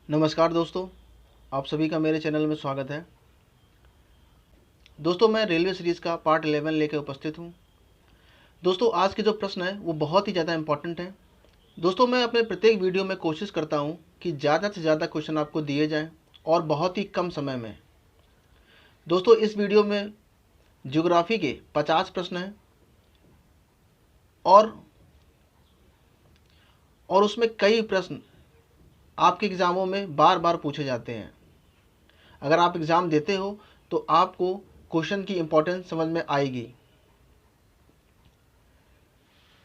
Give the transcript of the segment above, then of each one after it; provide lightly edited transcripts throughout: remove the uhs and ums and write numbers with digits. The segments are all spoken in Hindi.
नमस्कार दोस्तों, आप सभी का मेरे चैनल में स्वागत है। दोस्तों, मैं रेलवे सीरीज़ का पार्ट 11 लेकर उपस्थित हूँ। दोस्तों, आज के जो प्रश्न है वो बहुत ही ज़्यादा इम्पोर्टेंट है। दोस्तों, मैं अपने प्रत्येक वीडियो में कोशिश करता हूँ कि ज़्यादा से ज़्यादा क्वेश्चन आपको दिए जाएँ और बहुत ही कम समय में। दोस्तों, इस वीडियो में ज्योग्राफी के 50 प्रश्न हैं और उसमें कई प्रश्न आपके एग्ज़ामों में बार बार पूछे जाते हैं। अगर आप एग्ज़ाम देते हो तो आपको क्वेश्चन की इम्पोर्टेंस समझ में आएगी।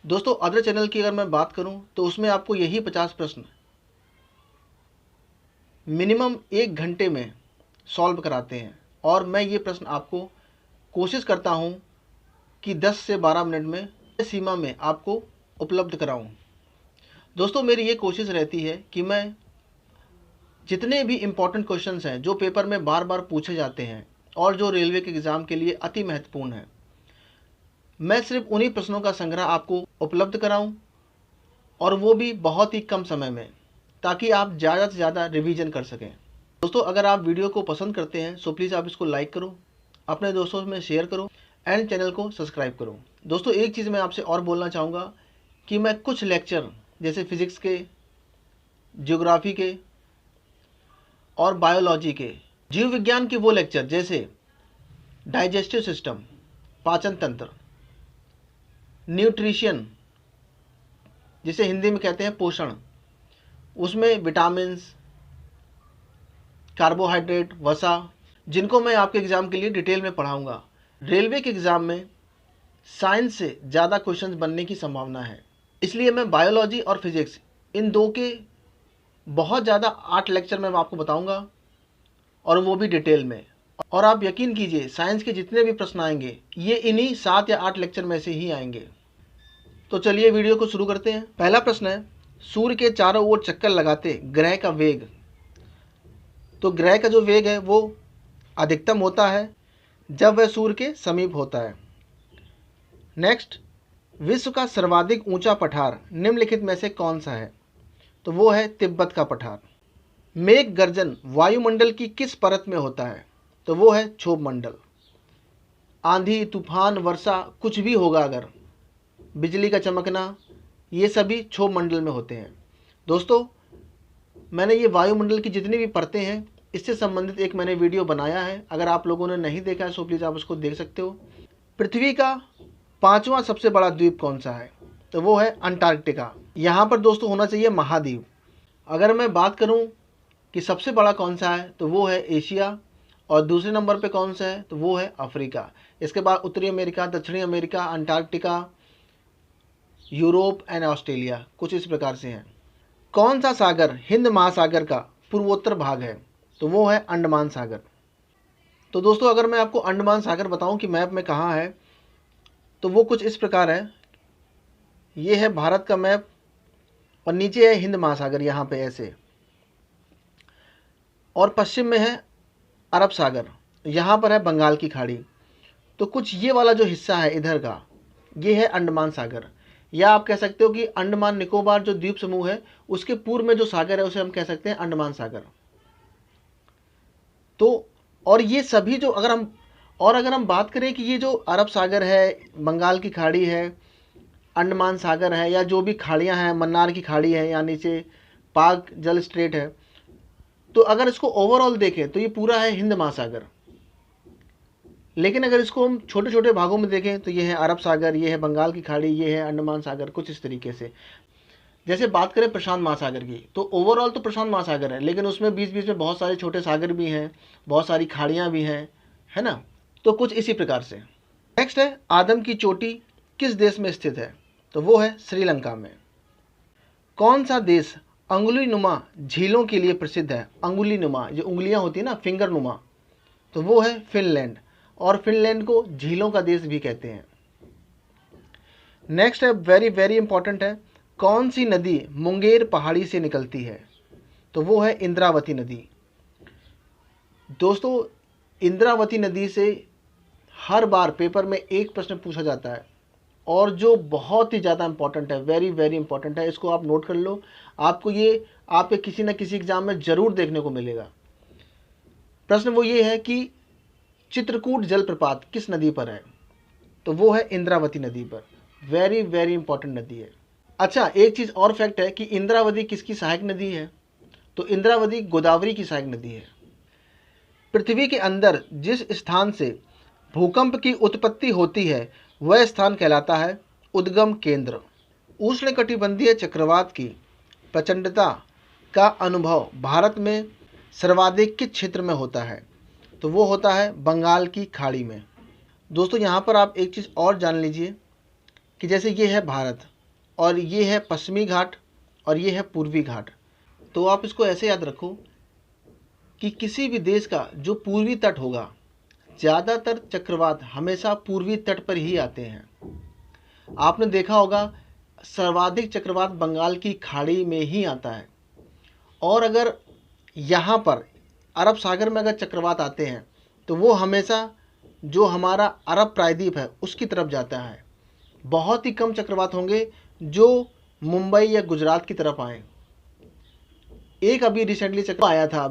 दोस्तों, अदर चैनल की अगर मैं बात करूं तो उसमें आपको यही 50 प्रश्न मिनिमम 1 घंटे में सॉल्व कराते हैं और मैं ये प्रश्न आपको कोशिश करता हूं कि 10 से 12 मिनट में सीमा में आपको उपलब्ध कराऊं। दोस्तों, मेरी ये कोशिश रहती है कि मैं जितने भी इम्पोर्टेंट क्वेश्चंस हैं जो पेपर में बार बार पूछे जाते हैं और जो रेलवे के एग्ज़ाम के लिए अति महत्वपूर्ण है, मैं सिर्फ उन्हीं प्रश्नों का संग्रह आपको उपलब्ध कराऊं और वो भी बहुत ही कम समय में, ताकि आप ज़्यादा से ज़्यादा रिवीजन कर सकें। दोस्तों, अगर आप वीडियो को पसंद करते हैं सो प्लीज़ आप इसको लाइक करो, अपने दोस्तों में शेयर करो एंड चैनल को सब्सक्राइब करो। दोस्तों, एक चीज़ मैं आपसे और बोलना चाहूँगा कि मैं कुछ लेक्चर जैसे फिज़िक्स के, ज्योग्राफी के और बायोलॉजी के, जीव विज्ञान के वो लेक्चर जैसे डाइजेस्टिव सिस्टम, पाचन तंत्र, न्यूट्रिशन जिसे हिंदी में कहते हैं पोषण, उसमें विटामिन्स, कार्बोहाइड्रेट, वसा, जिनको मैं आपके एग्ज़ाम के लिए डिटेल में पढ़ाऊंगा। रेलवे के एग्ज़ाम में साइंस से ज़्यादा क्वेश्चंस बनने की संभावना है, इसलिए मैं बायोलॉजी और फिज़िक्स इन दो के बहुत ज़्यादा 8 लेक्चर मैं आपको बताऊंगा और वो भी डिटेल में। और आप यकीन कीजिए, साइंस के जितने भी प्रश्न आएंगे ये इन्हीं 7 या 8 लेक्चर में से ही आएंगे। तो चलिए वीडियो को शुरू करते हैं। पहला प्रश्न है, सूर्य के चारों ओर चक्कर लगाते ग्रह का वेग। तो ग्रह का जो वेग है वो अधिकतम होता है जब वह सूर्य के समीप होता है। नेक्स्ट, विश्व का सर्वाधिक ऊंचा पठार निम्नलिखित में से कौन सा है? तो वो है तिब्बत का पठार। मेघ गर्जन वायुमंडल की किस परत में होता है? तो वो है क्षोभ मंडल। आंधी, तूफान, वर्षा कुछ भी होगा, अगर बिजली का चमकना, ये सभी क्षोभ मंडल में होते हैं। दोस्तों, मैंने ये वायुमंडल की जितनी भी परतें हैं इससे संबंधित एक मैंने वीडियो बनाया है, अगर आप लोगों ने नहीं देखा है सो प्लीज़ आप उसको देख सकते हो। पृथ्वी का 5वां सबसे बड़ा द्वीप कौन सा है? तो वो है अंटार्कटिका। यहाँ पर दोस्तों होना चाहिए महाद्वीप। अगर मैं बात करूँ कि सबसे बड़ा कौन सा है तो वो है एशिया, और दूसरे नंबर पे कौन सा है तो वो है अफ्रीका। इसके बाद उत्तरी अमेरिका, दक्षिणी America, Antarctica, Europe and Australia, कुछ इस प्रकार से हैं। कौन सा सागर हिंद महासागर का पूर्वोत्तर भाग है? तो वो है अंडमान सागर। तो दोस्तों, अगर मैं आपको अंडमान सागर बताऊं कि मैप में कहाँ है, तो वो कुछ इस प्रकार है। ये है भारत का मैप और नीचे है हिंद महासागर यहाँ पे ऐसे, और पश्चिम में है अरब सागर, यहाँ पर है बंगाल की खाड़ी। तो कुछ ये वाला जो हिस्सा है इधर का, ये है अंडमान सागर, या आप कह सकते हो कि अंडमान निकोबार जो द्वीप समूह है उसके पूर्व में जो सागर है उसे हम कह सकते हैं अंडमान सागर। तो और ये सभी जो अगर हम बात करें कि ये जो अरब सागर है, बंगाल की खाड़ी है, अंडमान सागर है, या जो भी खाड़ियाँ हैं, मन्नार की खाड़ी है, या नीचे पाक जल स्ट्रेट है, तो अगर इसको ओवरऑल देखें तो ये पूरा है हिंद महासागर। लेकिन अगर इसको हम छोटे छोटे भागों में देखें तो ये है अरब सागर, ये है बंगाल की खाड़ी, ये है अंडमान सागर, कुछ इस तरीके से। जैसे बात करें प्रशांत महासागर की, तो ओवरऑल तो प्रशांत महासागर है, लेकिन उसमें बीच बीच में बहुत सारे छोटे सागर भी हैं, बहुत सारी खाड़ियाँ भी हैं, है ना। तो कुछ इसी प्रकार से। नेक्स्ट है, आदम की चोटी किस देश में स्थित है? तो वो है श्रीलंका में। कौन सा देश अंगुली नुमा झीलों के लिए प्रसिद्ध है? अंगुली नुमा, जो उंगलियां होती है ना, फिंगर नुमा, तो वो है फिनलैंड, और फिनलैंड को झीलों का देश भी कहते हैं। नेक्स्ट है, वेरी वेरी इंपॉर्टेंट है, कौन सी नदी मुंगेर पहाड़ी से निकलती है? तो वो है इंद्रावती नदी। दोस्तों, इंद्रावती नदी से हर बार पेपर में एक प्रश्न पूछा जाता है, और जो बहुत ही ज़्यादा इंपॉर्टेंट है, वेरी वेरी इंपॉर्टेंट है, इसको आप नोट कर लो, आपको ये आपके किसी न किसी एग्जाम में ज़रूर देखने को मिलेगा। प्रश्न वो ये है कि चित्रकूट जलप्रपात किस नदी पर है? तो वो है इंद्रावती नदी पर। वेरी वेरी इंपॉर्टेंट नदी है। अच्छा, एक चीज़ और फैक्ट है कि इंद्रावती किसकी सहायक नदी है? तो इंद्रावती गोदावरी की सहायक नदी है। पृथ्वी के अंदर जिस स्थान से भूकंप की उत्पत्ति होती है वह स्थान कहलाता है उद्गम केंद्र। उष्णकटिबंधीय चक्रवात की प्रचंडता का अनुभव भारत में सर्वाधिक किस क्षेत्र में होता है? तो वो होता है बंगाल की खाड़ी में। दोस्तों, यहाँ पर आप एक चीज़ और जान लीजिए कि जैसे ये है भारत और ये है पश्चिमी घाट और ये है पूर्वी घाट, तो आप इसको ऐसे याद रखो कि किसी भी देश का जो पूर्वी तट होगा, ज़्यादातर चक्रवात हमेशा पूर्वी तट पर ही आते हैं। आपने देखा होगा सर्वाधिक चक्रवात बंगाल की खाड़ी में ही आता है, और अगर यहाँ पर अरब सागर में अगर चक्रवात आते हैं तो वो हमेशा जो हमारा अरब प्रायद्वीप है उसकी तरफ जाता है। बहुत ही कम चक्रवात होंगे जो मुंबई या गुजरात की तरफ आए। एक अभी रिसेंटली चक्रवात आया था,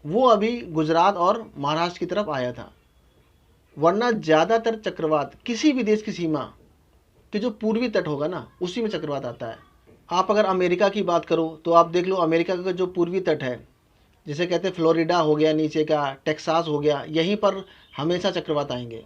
वो अभी गुजरात और महाराष्ट्र की तरफ आया था, वरना ज़्यादातर चक्रवात किसी भी देश की सीमा के जो पूर्वी तट होगा ना उसी में चक्रवात आता है। आप अगर अमेरिका की बात करो तो आप देख लो, अमेरिका का जो पूर्वी तट है, जिसे कहते हैं फ्लोरिडा हो गया, नीचे का टेक्सास हो गया, यहीं पर हमेशा चक्रवात आएंगे।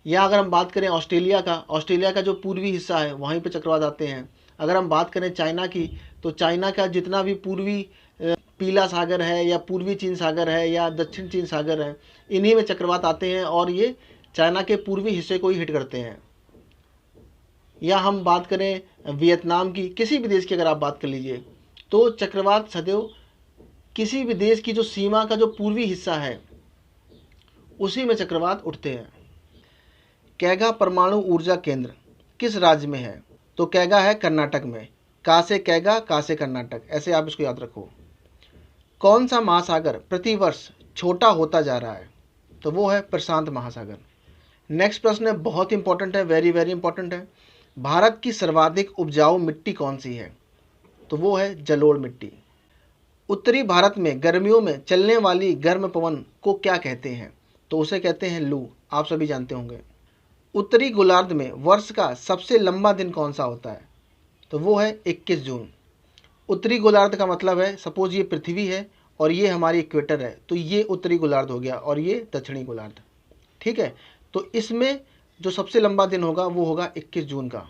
या अगर हम बात करें ऑस्ट्रेलिया का जो पूर्वी हिस्सा है वहीं पर चक्रवात आते हैं। अगर हम बात करें चाइना की, तो चाइना का जितना भी पूर्वी पीला सागर है या पूर्वी चीन सागर है या दक्षिण चीन सागर है, इन्हीं में चक्रवात आते हैं और ये चाइना के पूर्वी हिस्से को ही हिट करते हैं। या हम बात करें वियतनाम की, किसी भी देश की अगर आप बात कर लीजिए, तो चक्रवात सदैव किसी भी देश की जो सीमा का जो पूर्वी हिस्सा है उसी में चक्रवात उठते हैं। कैगा परमाणु ऊर्जा केंद्र किस राज्य में है? तो कैगा है कर्नाटक में। का से कैगा, का से कर्नाटक, ऐसे आप इसको याद रखो। कौन सा महासागर प्रतिवर्ष छोटा होता जा रहा है? तो वो है प्रशांत महासागर। नेक्स्ट प्रश्न है, बहुत इंपॉर्टेंट है, वेरी वेरी इंपॉर्टेंट है। भारत की सर्वाधिक उपजाऊ मिट्टी कौन सी है? तो वो है जलोढ़ मिट्टी। उत्तरी भारत में गर्मियों में चलने वाली गर्म पवन को क्या कहते हैं? तो उसे कहते हैं लू, आप सभी जानते होंगे। उत्तरी गोलार्ध में वर्ष का सबसे लंबा दिन कौन सा होता है? तो वो है 21 जून। उत्तरी गोलार्ध का मतलब है, सपोज ये पृथ्वी है और ये हमारी इक्वेटर है, तो ये उत्तरी गोलार्ध हो गया और ये दक्षिणी गोलार्ध। ठीक है, तो इसमें जो सबसे लंबा दिन होगा वो होगा 21 जून का।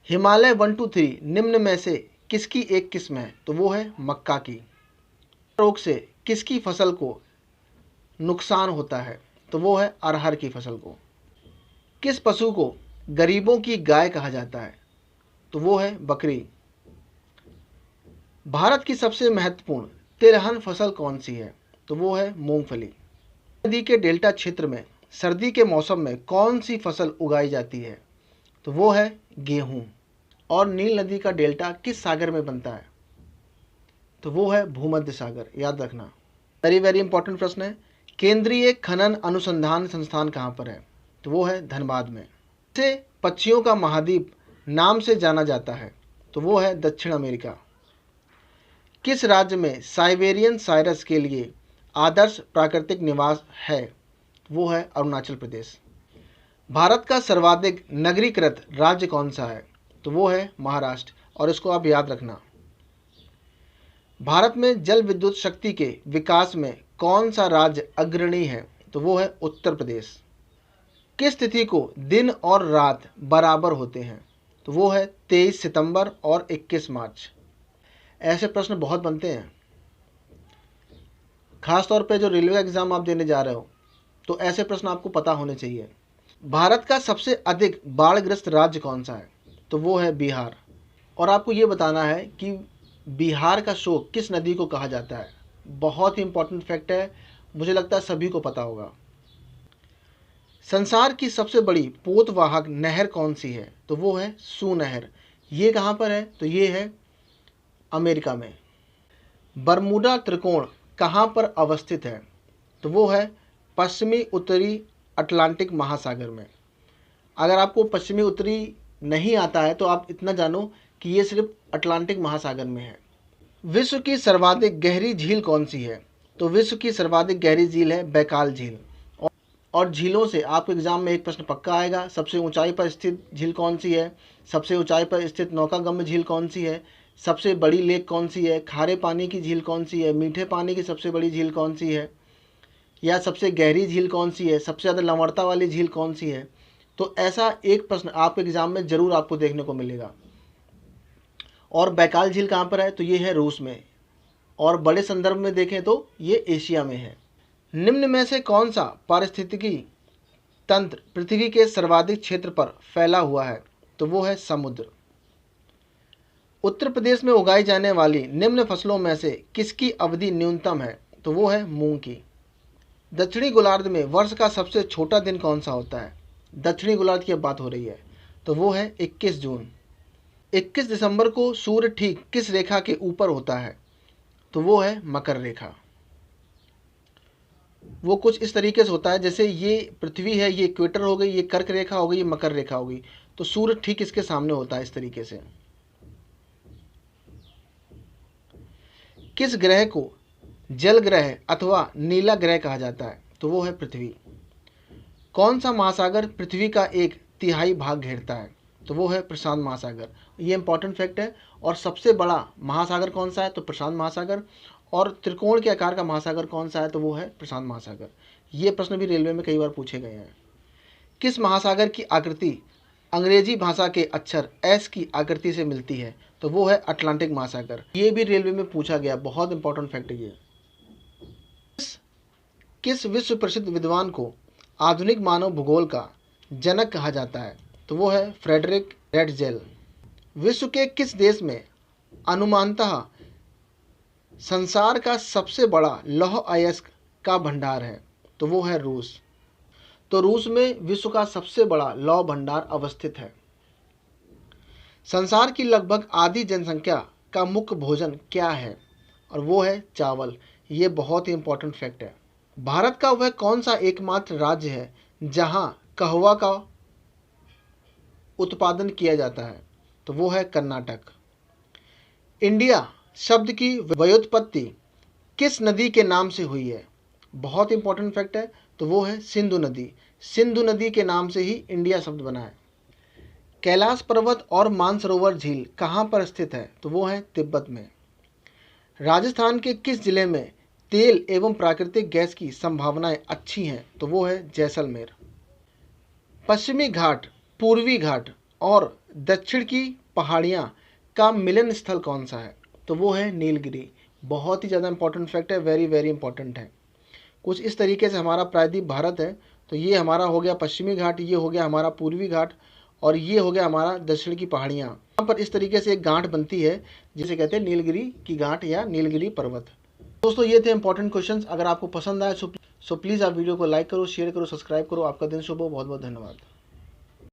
हिमालय 1 2 3 निम्न में से किसकी एक किस्म है? तो वो है मक्का की। रोग से किसकी फसल को नुकसान होता है? तो वो है अरहर की फसल को। किस पशु को गरीबों की गाय कहा जाता है? तो वो है बकरी। भारत की सबसे महत्वपूर्ण तिलहन फसल कौन सी है? तो वो है मूंगफली। नदी के डेल्टा क्षेत्र में सर्दी के मौसम में कौन सी फसल उगाई जाती है? तो वो है गेहूं। और नील नदी का डेल्टा किस सागर में बनता है? तो वो है भूमध्य सागर, याद रखना। वेरी वेरी इंपॉर्टेंट प्रश्न है। केंद्रीय खनन अनुसंधान संस्थान कहाँ पर है? तो वो है धनबाद में। इसे पक्षियों का महाद्वीप नाम से जाना जाता है? तो वो है दक्षिण अमेरिका। किस राज्य में साइबेरियन साइरस के लिए आदर्श प्राकृतिक निवास है? वो है अरुणाचल प्रदेश। भारत का सर्वाधिक नगरीकृत राज्य कौन सा है? तो वो है महाराष्ट्र, और इसको आप याद रखना। भारत में जल विद्युत शक्ति के विकास में कौन सा राज्य अग्रणी है? तो वो है उत्तर प्रदेश। किस तिथि को दिन और रात बराबर होते हैं? तो वो है 23 सितंबर और 21 मार्च। ऐसे प्रश्न बहुत बनते हैं, खास तौर पे जो रेलवे एग्जाम आप देने जा रहे हो तो ऐसे प्रश्न आपको पता होने चाहिए। भारत का सबसे अधिक बाढ़ग्रस्त राज्य कौन सा है? तो वो है बिहार। और आपको ये बताना है कि बिहार का शोक किस नदी को कहा जाता है। बहुत ही इंपॉर्टेंट फैक्ट है, मुझे लगता है सभी को पता होगा। संसार की सबसे बड़ी पोतवाहक नहर कौन सी है? तो वो है सू नहर। ये कहाँ पर है? तो ये है अमेरिका में। बरमूडा त्रिकोण कहाँ पर अवस्थित है? तो वो है पश्चिमी उत्तरी अटलांटिक महासागर में। अगर आपको पश्चिमी उत्तरी नहीं आता है तो आप इतना जानो कि ये सिर्फ अटलांटिक महासागर में है। विश्व की सर्वाधिक गहरी झील कौन सी है? तो विश्व की सर्वाधिक गहरी झील है बैकाल झील। और झीलों से आपके एग्जाम में एक प्रश्न पक्का आएगा। सबसे ऊंचाई पर स्थित झील कौन सी है? सबसे ऊंचाई पर स्थित नौकागम्य झील कौन सी है? सबसे बड़ी लेक कौन सी है? खारे पानी की झील कौन सी है? मीठे पानी की सबसे बड़ी झील कौन सी है? या सबसे गहरी झील कौन सी है? सबसे ज़्यादा लवणता वाली झील कौन सी है? तो ऐसा एक प्रश्न आपके एग्जाम में ज़रूर आपको देखने को मिलेगा। और बैकाल झील कहाँ पर है? तो ये है रूस में। और बड़े संदर्भ में देखें तो ये एशिया में है। निम्न में से कौन सा पारिस्थितिकी तंत्र पृथ्वी के सर्वाधिक क्षेत्र पर फैला हुआ है? तो वो है समुद्र। उत्तर प्रदेश में उगाई जाने वाली निम्न फसलों में से किसकी अवधि न्यूनतम है? तो वो है मूंग की। दक्षिणी गोलार्ध में वर्ष का सबसे छोटा दिन कौन सा होता है? दक्षिणी गोलार्ध की अब बात हो रही है, तो वो है 21 जून। 21 दिसंबर को सूर्य ठीक किस रेखा के ऊपर होता है? तो वो है मकर रेखा। वो कुछ इस तरीके से होता है, जैसे ये पृथ्वी है, ये इक्वेटर हो गई, ये कर्क रेखा हो गई, ये मकर रेखा हो गई, तो सूर्य ठीक इसके सामने होता है इस तरीके से। किस ग्रह को जल ग्रह अथवा नीला ग्रह कहा जाता है? तो वो है पृथ्वी। कौन सा महासागर पृथ्वी का 1/3 भाग घेरता है? तो वो है प्रशांत महासागर। ये इंपॉर्टेंट फैक्ट है। और सबसे बड़ा महासागर कौन सा है? तो प्रशांत महासागर। और त्रिकोण के आकार का महासागर कौन सा है? तो वो है प्रशांत महासागर। ये प्रश्न भी रेलवे में कई बार पूछे गए हैं। किस महासागर की आकृति अंग्रेजी भाषा के अक्षर एस की आकृति से मिलती है? तो वो है अटलांटिक महासागर। ये भी रेलवे में पूछा गया, बहुत इंपॉर्टेंट फैक्ट है ये। किस विश्व प्रसिद्ध विद्वान को आधुनिक मानव भूगोल का जनक कहा जाता है? तो वो है फ्रेडरिक रेटजेल। विश्व के किस देश में अनुमानतः संसार का सबसे बड़ा लौह अयस्क का भंडार है? तो वो है रूस। तो रूस में विश्व का सबसे बड़ा लौह भंडार अवस्थित है। संसार की लगभग आधी जनसंख्या का मुख्य भोजन क्या है? और वो है चावल। ये बहुत ही इंपॉर्टेंट फैक्ट है। भारत का वह कौन सा एकमात्र राज्य है जहां कहवा का उत्पादन किया जाता है? तो वो है कर्नाटक। इंडिया शब्द की व्युत्पत्ति किस नदी के नाम से हुई है? बहुत इंपॉर्टेंट फैक्ट है। तो वो है सिंधु नदी। सिंधु नदी के नाम से ही इंडिया शब्द बना है। कैलाश पर्वत और मानसरोवर झील कहाँ पर स्थित है? तो वो है तिब्बत में। राजस्थान के किस जिले में तेल एवं प्राकृतिक गैस की संभावनाएं अच्छी हैं? तो वो है जैसलमेर। पश्चिमी घाट, पूर्वी घाट और दक्षिण की पहाड़ियाँ का मिलन स्थल कौन सा है? तो वो है नीलगिरी। बहुत ही ज़्यादा इंपॉर्टेंट फैक्ट है, वेरी वेरी इंपॉर्टेंट है। कुछ इस तरीके से हमारा प्रायद्वीप भारत है। तो ये हमारा हो गया पश्चिमी घाट, ये हो गया हमारा पूर्वी घाट, और ये हो गया हमारा दक्षिण की पहाड़ियाँ। यहाँ पर इस तरीके से एक गांठ बनती है जिसे कहते हैं नीलगिरी की गांठ या नीलगिरी पर्वत। दोस्तों ये थे इंपॉर्टेंट क्वेश्चंस। अगर आपको पसंद आए सो प्लीज़ आप वीडियो को लाइक करो, शेयर करो, सब्सक्राइब करो। आपका दिन शुभ हो। बहुत बहुत धन्यवाद।